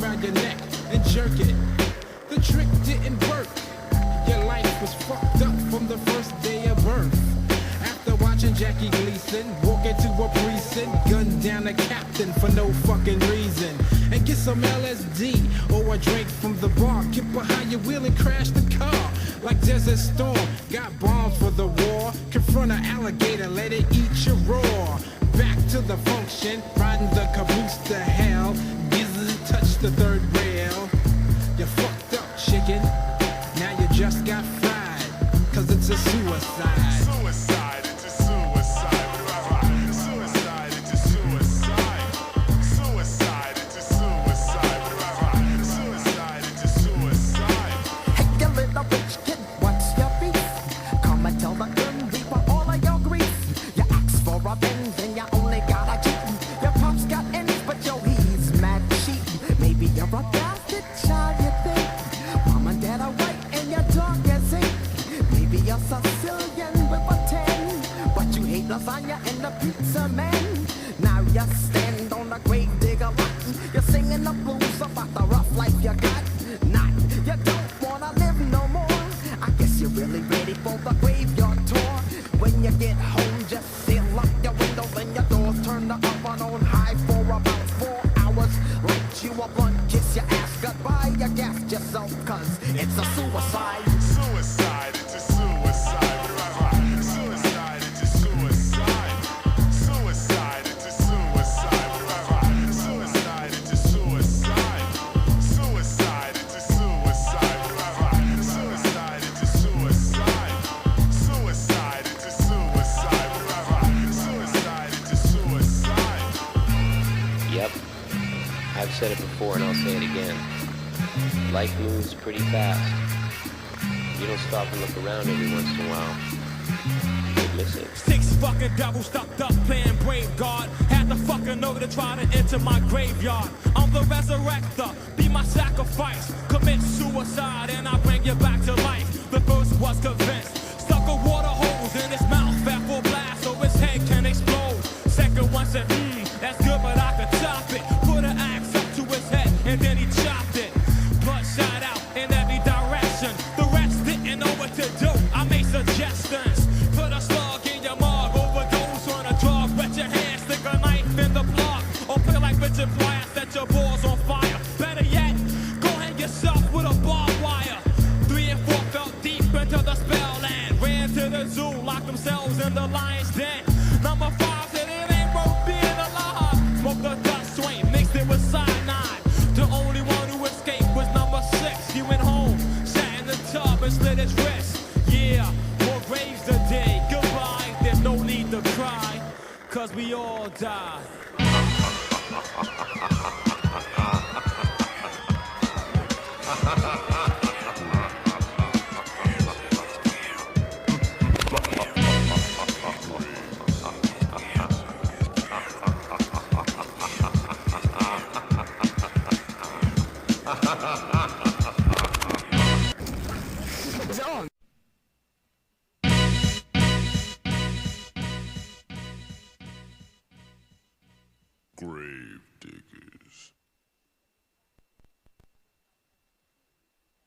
around your neck and jerk it. The trick didn't work. Your life was fucked up from the first day of birth. After watching Jackie Gleason walk into a precinct, gun down a captain for no fucking reason, and get some LSD or a drink from the bar. Get behind your wheel and crash the car like Desert Storm. Got bombs for the war. Confront an alligator, let it eat you raw. Back to the function, riding the caboose to hell. Gizzard touch the third rail. You fucked up, chicken. Now you just got fried, cause it's a suicide. Suicide, it's a suicide. Suicide, it's a suicide. Suicide, it's a suicide. Suicide, it's a suicide. Hey, you little rich kid, what's your beef? Come and tell the Grim Reaper all of your grief. You ask for revenge and you only got a cheat. Your pop's got ends, but yo, he's mad cheap. Maybe you're a bastard child, you think. Mom and dad are right and your dog is eight. Maybe you're Sicilian with a 10, but you hate lasagna and the pizza man. Now you stand on the grave digger lot. You're singing the blues about the rough life you got. Not, you don't wanna live no more. I guess you're really ready for the graveyard tour. When you get home, just seal up your windows and your doors. Turn the oven on high for about 4 hours. Light you a blunt, kiss your ass goodbye. You gassed yourself cause it's a suicide. Suicide, it's a suicide. Suicide, it's a suicide. Suicide, it's a suicide. Suicide, it's a suicide. Suicide, it's a suicide. Suicide, it's a suicide. Suicide, it's a suicide. Suicide, it's a suicide. Yep, I've said it before and I'll say it again. Life moves pretty fast. You don't stop and look around every once in a while. You could miss it. 6 fucking devils stuck up playing brave guard. Had the fucking nerve to try to enter my graveyard. I'm the resurrector, be my sacrifice. Commit suicide and I bring you back to life. The first was convinced. Stuck a water hose in his mouth, fat full blast so his head can explode. Second one said, that's good but I could chop it. Put an axe up to his head and then he chopped it. Blood shot out in every direction. The rest didn't know what to do. I made suggestions. Put a slug in your mug, overdose on a drug. Wet your hand, stick a knife in the plug. Or play like Richard Pryor, set your balls on fire. Better yet, go hang yourself with a barbed wire. 3 and 4 fell deep into the spell land. Ran to the zoo, locked themselves in the lion's den. Number 5 said it ain't worth being alive. Smoked the dust swain, mixed it with cyanide. The only one who escaped was number 6. He went home, sat in the tub and slit his wrist. Yeah, more graves today. Goodbye, there's no need to cry, cause we all die. Grave diggers.